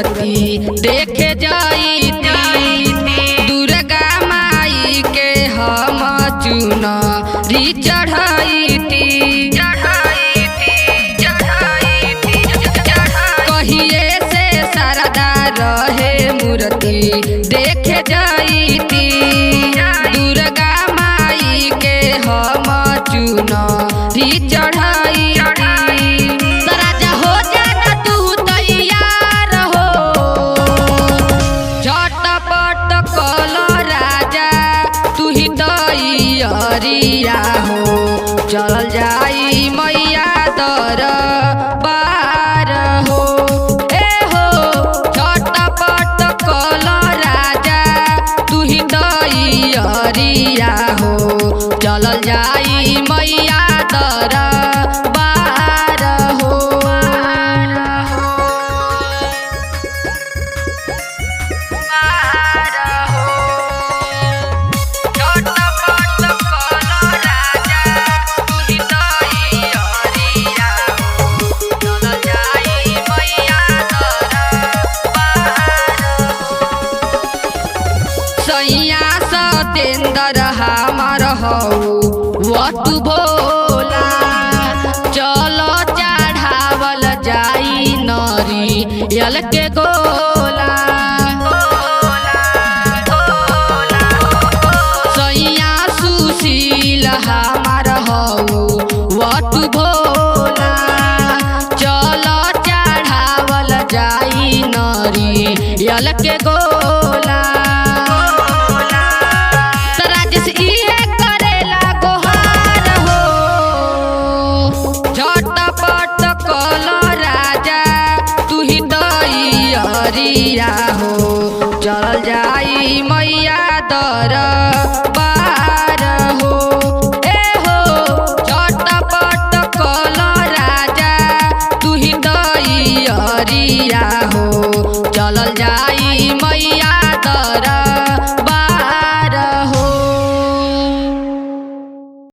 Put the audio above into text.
मूर्ति देखे जाईती दुर्गा माई के हम चुनरी चढ़ाईती कहिए से शारदा रहे मूर्ति देखे जाईती दुर्गा माई के हम चुनरी चढ़ाईती राजा हो जाना तू तैयार हो झटपट कल राजा तू ही तैयारिया हो चल जाई मैया दरबार हो ए हो झटपट कल राजा तू ही तैयारिया हो चल जाई मैया दरबार हो सैया सतेंदर हमार हो वतु भोला चलो चढ़ावल जाई नरियल के गोला सैया सुशील हमार हो वतु भोला चलो चढ़ावल जाई नरियल के गोला झटपट कल राजा तू ही तैयारिया हो चल जाई मैया दरबार